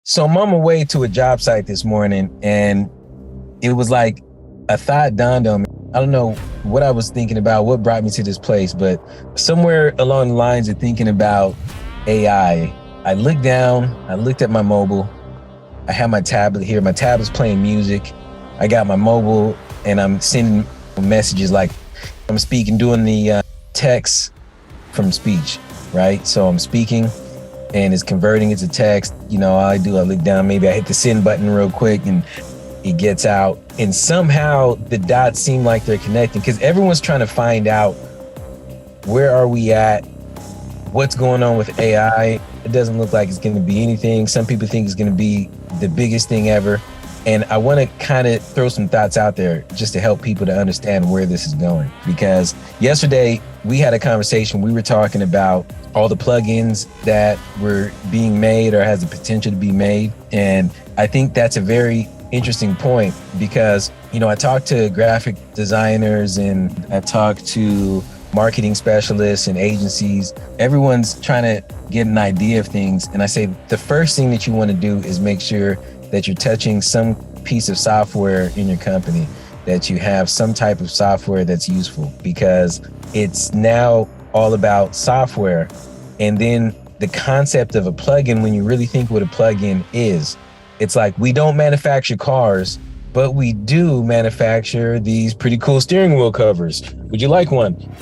So I'm on my way to a job site this morning, and it was like a thought dawned on me. I don't know what I was thinking about, what brought me to this place, but somewhere along the lines of thinking about AI, I looked down, I looked at my mobile. I have my tablet here. My tablet's playing music. I got my mobile, and I'm sending messages like I'm speaking, doing the text from speech, right? So I'm speaking, and it's converting it to text. You know, all I do, I look down, maybe I hit the send button real quick and it gets out. And somehow the dots seem like they're connecting because everyone's trying to find out where are we at, what's going on with AI. It doesn't look like it's going to be anything. Some people think it's going to be the biggest thing ever. And I want to kind of throw some thoughts out there just to help people to understand where this is going. Because yesterday we had a conversation. We were talking about all the plugins that were being made or has the potential to be made. And I think that's a very interesting point because, you know, I talked to graphic designers and I talked to marketing specialists and agencies. Everyone's trying to get an idea of things. And I say the first thing that you want to do is make sure that you're touching some piece of software in your company, that you have some type of software that's useful, because it's now all about software. And then the concept of a plugin, when you really think what a plugin is, it's like we don't manufacture cars, but we do manufacture these pretty cool steering wheel covers. Would you like one?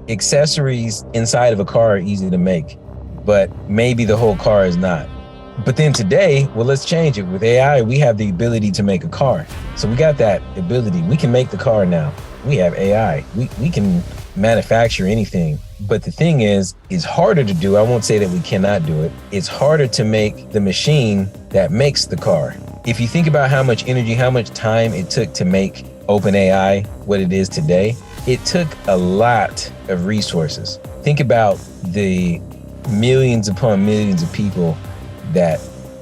Accessories inside of a car are easy to make, but maybe the whole car is not. But then today, well, let's change it. With AI, we have the ability to make a car. So we got that ability. We can make the car now. We have AI. We can manufacture anything. But the thing is, it's harder to do. I won't say that we cannot do it. It's harder to make the machine that makes the car. If you think about how much energy, how much time it took to make OpenAI what it is today, it took a lot of resources. Think about the millions upon millions of people that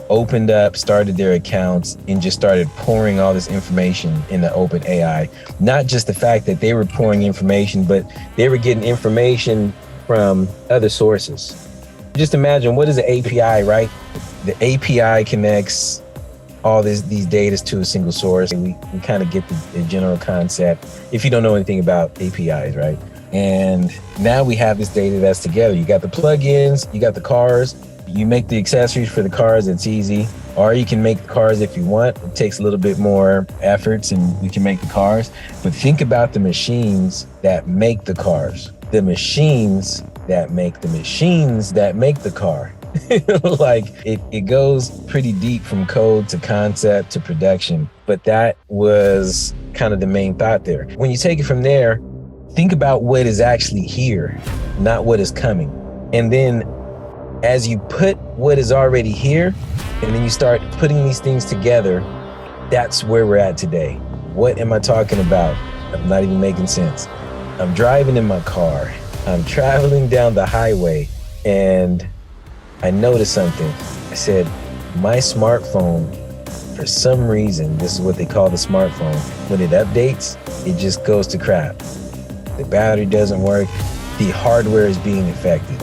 opened up, started their accounts, and just started pouring all this information into OpenAI. Not just the fact that they were pouring information, but they were getting information from other sources. Just imagine, what is an API, right? The API connects all these data to a single source. We kind of get the general concept if you don't know anything about APIs, right? And now we have this data that's together. You got the plugins, you got the cars. You make the accessories for the cars, it's easy. Or you can make the cars if you want. It takes a little bit more efforts and you can make the cars. But think about the machines that make the cars. The machines that make the machines that make the car. Like it goes pretty deep from code to concept to production. But that was kind of the main thought there. When you take it from there, think about what is actually here, not what is coming. And then as you put what is already here, and then you start putting these things together, that's where we're at today. What am I talking about? I'm not even making sense. I'm driving in my car. I'm traveling down the highway, and I noticed something. I said, my smartphone, for some reason, this is what they call the smartphone, when it updates, it just goes to crap. The battery doesn't work. The hardware is being affected.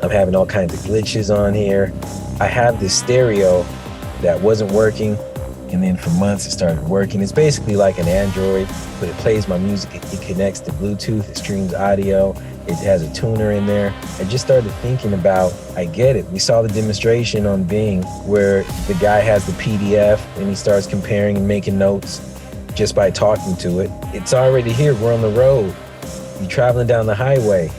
I'm having all kinds of glitches on here. I have this stereo that wasn't working, and then for months it started working. It's basically like an Android, but it plays my music. It connects to Bluetooth, it streams audio, it has a tuner in there. I just started thinking about, I get it. We saw the demonstration on Bing where the guy has the PDF and he starts comparing and making notes just by talking to it. It's already here, we're on the road. You're traveling down the highway.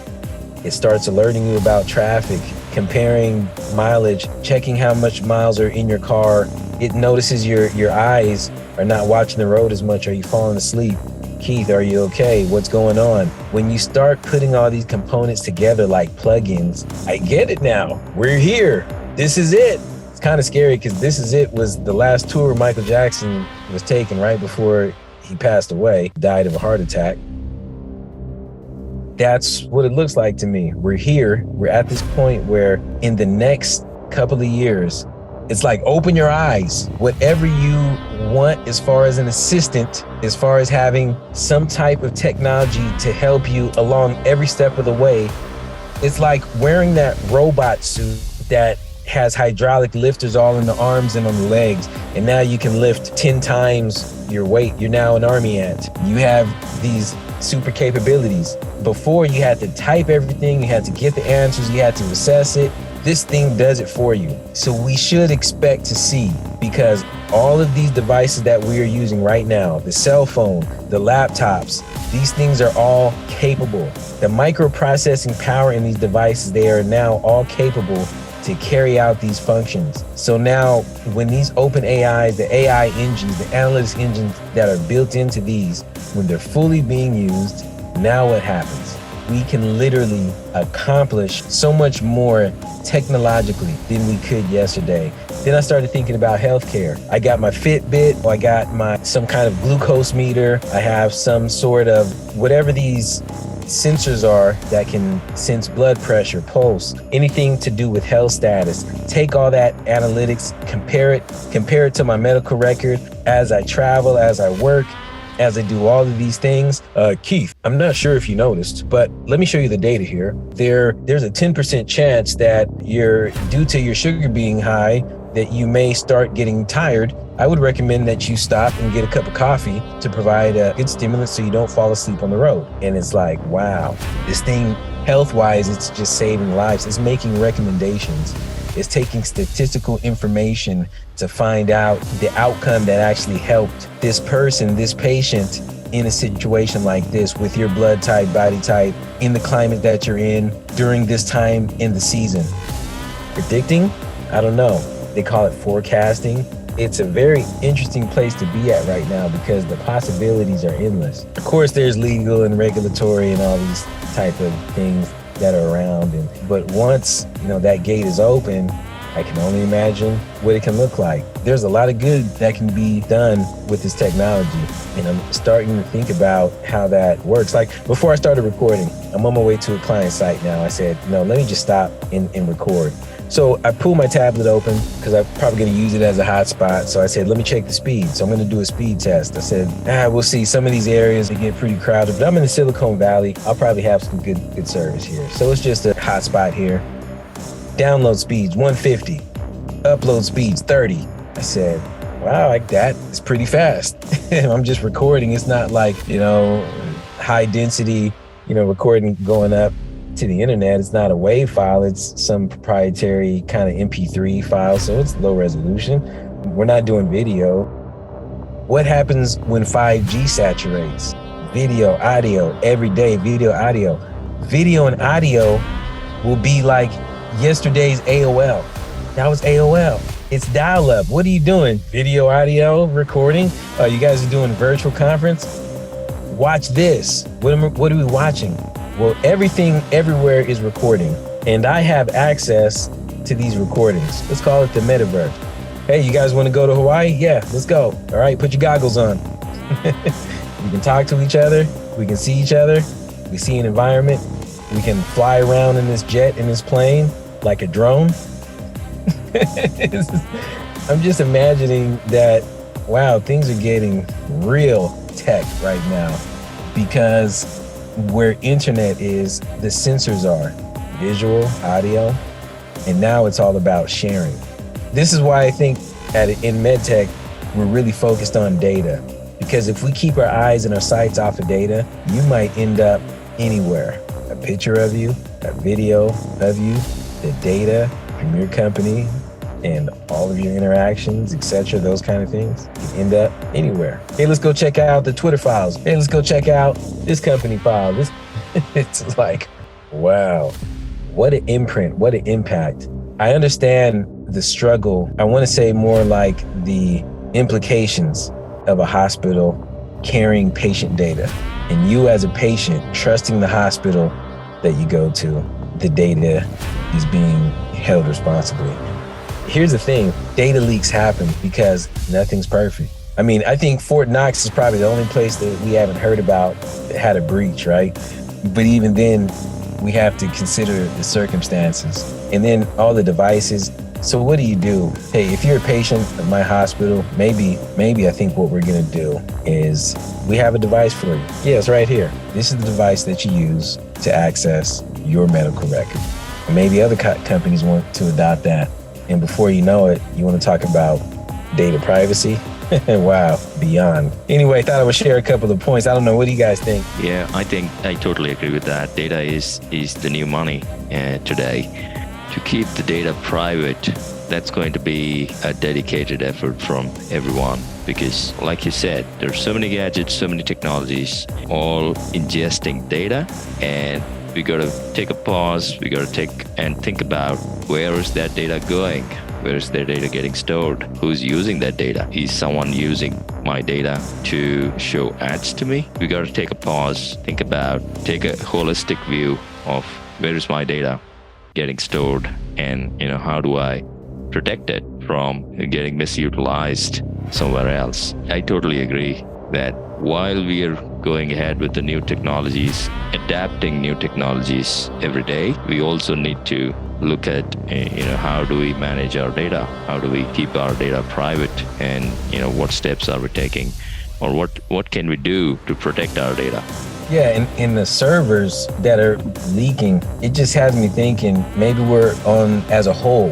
It starts alerting you about traffic, comparing mileage, checking how much miles are in your car. It notices your eyes are not watching the road as much. Are you falling asleep? Keith, are you okay? What's going on? When you start putting all these components together like plugins, I get it now. We're here. This is it. It's kind of scary because This Is It was the last tour Michael Jackson was taking right before he passed away, died of a heart attack. That's what it looks like to me. We're here. We're at this point where in the next couple of years, it's like, open your eyes. Whatever you want as far as an assistant, as far as having some type of technology to help you along every step of the way, it's like wearing that robot suit that has hydraulic lifters all in the arms and on the legs. And now you can lift 10 times your weight. You're now an army ant. You have these super capabilities. Before, you had to type everything, you had to get the answers, you had to assess it. This thing does it for you. So we should expect to see, because all of these devices that we are using right now, the cell phone, the laptops, these things are all capable. The microprocessing power in these devices, they are now all capable to carry out these functions. So now when these open AIs, the AI engines, the analytics engines that are built into these, when they're fully being used, now what happens? We can literally accomplish so much more technologically than we could yesterday. Then I started thinking about healthcare. I got my Fitbit, I got some kind of glucose meter. I have some sort of whatever these sensors are that can sense blood pressure, pulse, anything to do with health status. Take all that analytics, compare it to my medical record as I travel, as I work, as I do all of these things. Keith, I'm not sure if you noticed, but let me show you the data here. There's a 10% chance that due to your sugar being high, that you may start getting tired. I would recommend that you stop and get a cup of coffee to provide a good stimulant so you don't fall asleep on the road. And it's like, wow, this thing health-wise, it's just saving lives. It's making recommendations. It's taking statistical information to find out the outcome that actually helped this person, this patient, in a situation like this with your blood type, body type, in the climate that you're in, during this time in the season. Predicting? I don't know. They call it forecasting. It's a very interesting place to be at right now because the possibilities are endless. Of course, there's legal and regulatory and all these type of things that are around. But once that gate is open, I can only imagine what it can look like. There's a lot of good that can be done with this technology. And I'm starting to think about how that works. Like before I started recording, I'm on my way to a client site now. I said, let me just stop and record. So I pulled my tablet open because I'm probably going to use it as a hotspot. So I said, let me check the speed. So I'm going to do a speed test. I said, we'll see. Some of these areas they get pretty crowded, but I'm in the Silicon Valley. I'll probably have some good service here. So it's just a hotspot here. Download speeds 150, upload speeds 30. I said, wow, like that is pretty fast. I'm just recording. It's not like, high density, recording going up to the internet. It's not a WAV file. It's some proprietary kind of MP3 file. So it's low resolution. We're not doing video. What happens when 5G saturates? Video, audio, every day, video, audio. Video and audio will be like yesterday's AOL. That was AOL. It's dial-up. What are you doing? Video, audio, recording? You guys are doing virtual conference? Watch this. What are we watching? Well, everything everywhere is recording, and I have access to these recordings. Let's call it the metaverse. Hey, you guys want to go to Hawaii? Yeah, let's go. All right, put your goggles on. We can talk to each other. We can see each other. We see an environment. We can fly around in this jet, in this plane, like a drone. I'm just imagining that, wow, things are getting real tech right now, because where internet is, the sensors are visual, audio, and now it's all about sharing. This is why I think at N-MEDTECH, we're really focused on data, because if we keep our eyes and our sights off of data, you might end up anywhere. A picture of you, a video of you, the data from your company, and all of your interactions, etc., those kind of things, can end up anywhere. Hey, let's go check out the Twitter files. Hey, let's go check out this company file. It's like, wow, what an imprint, what an impact. I understand the struggle. I want to say more like the implications of a hospital carrying patient data, and you as a patient trusting the hospital that you go to, the data is being held responsibly. Here's the thing, data leaks happen because nothing's perfect. I mean, I think Fort Knox is probably the only place that we haven't heard about that had a breach, right? But even then, we have to consider the circumstances and then all the devices. So what do you do? Hey, if you're a patient at my hospital, maybe I think what we're gonna do is we have a device for you. Yeah, it's right here. This is the device that you use to access your medical record. And maybe other companies want to adopt that. And before you know it, you want to talk about data privacy. Wow, beyond. Anyway, I thought I would share a couple of points. I don't know, what do you guys think? Yeah, I think I totally agree with that. Data is the new money today. To keep the data private, that's going to be a dedicated effort from everyone, because like you said, there's so many gadgets, so many technologies, all ingesting data, and we got to take a pause. We got to take and think about, where is that data going? Where is their data getting stored? Who's using that data? Is someone using my data to show ads to me? We got to take a pause, take a holistic view of, where is my data getting stored, and how do I protect it from getting misutilized somewhere else. I totally agree that while we are going ahead with the new technologies, adapting new technologies every day, we also need to look at how do we manage our data? How do we keep our data private? And what steps are we taking, or what can we do to protect our data? Yeah, and the servers that are leaking, it just has me thinking, maybe we're on, as a whole,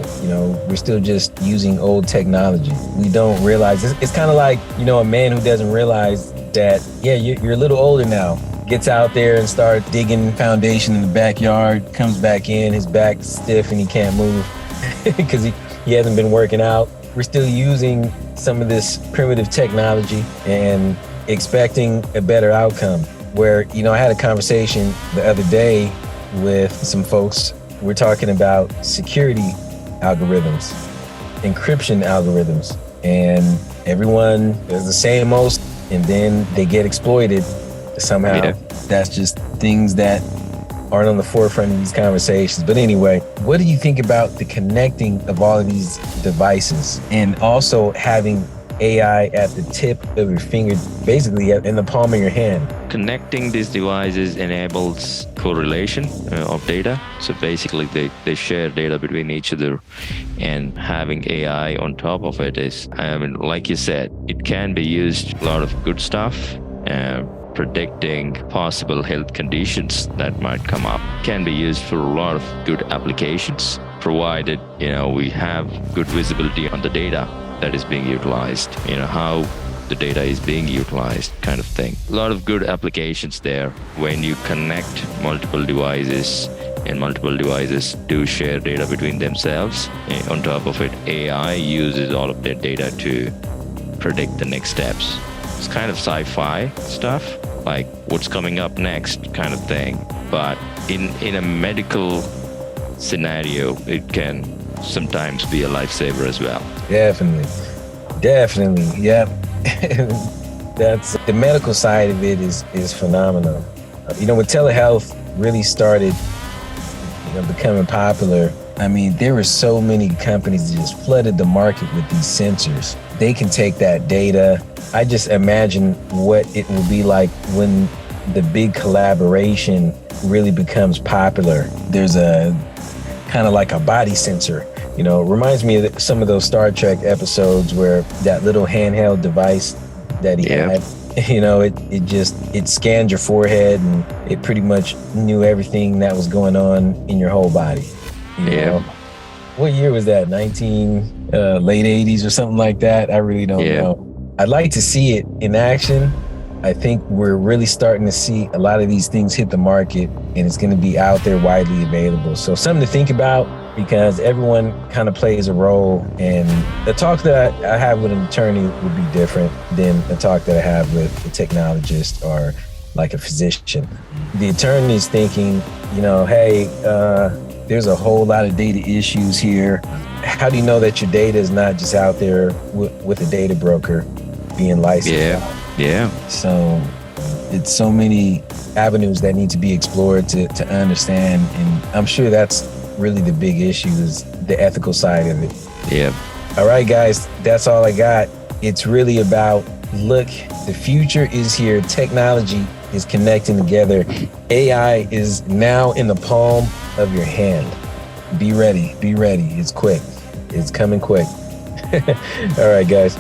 we're still just using old technology. We don't realize, it's kind of like, a man who doesn't realize that, yeah, you're a little older now, gets out there and starts digging foundation in the backyard, comes back in, his back's stiff and he can't move because he hasn't been working out. We're still using some of this primitive technology and expecting a better outcome. Where, I had a conversation the other day with some folks. We're talking about security algorithms, encryption algorithms, and everyone is the same most, and then they get exploited somehow. Yeah. That's just things that aren't on the forefront of these conversations. But anyway, what do you think about the connecting of all of these devices, and also having AI at the tip of your finger, basically in the palm of your hand? Connecting these devices enables correlation of data. So basically they share data between each other, and having AI on top of it is, like you said, it can be used a lot of good stuff, predicting possible health conditions that might come up. Can be used for a lot of good applications, provided we have good visibility on the data that is being utilized, how the data is being utilized, kind of thing. A lot of good applications there when you connect multiple devices, and multiple devices do share data between themselves. And on top of it, AI uses all of their data to predict the next steps. It's kind of sci-fi stuff, like what's coming up next kind of thing. But in a medical scenario, it can sometimes be a lifesaver as well. Definitely, yep. That's the medical side of it is phenomenal. When telehealth really started becoming popular, there were so many companies that just flooded the market with these sensors. They can take that data. I just imagine what it will be like when the big collaboration really becomes popular. There's a kind of like a body sensor. It reminds me of some of those Star Trek episodes where that little handheld device that he had, it scanned your forehead, and it pretty much knew everything that was going on in your whole body. What year was that? Late 80s or something like that? I really don't know. I'd like to see it in action. I think we're really starting to see a lot of these things hit the market, and it's going to be out there widely available. So something to think about, because everyone kind of plays a role, and the talk that I have with an attorney would be different than the talk that I have with a technologist or like a physician. The attorney is thinking, hey, there's a whole lot of data issues here. How do you know that your data is not just out there with a data broker being licensed? Yeah. So it's so many avenues that need to be explored to understand, and I'm sure that's really the big issue, is the ethical side of it. Yeah. All right, guys, that's all I got. It's really about, look, the future is here. Technology is connecting together. AI is now in the palm of your hand. Be ready. It's quick. It's coming quick. All right, guys.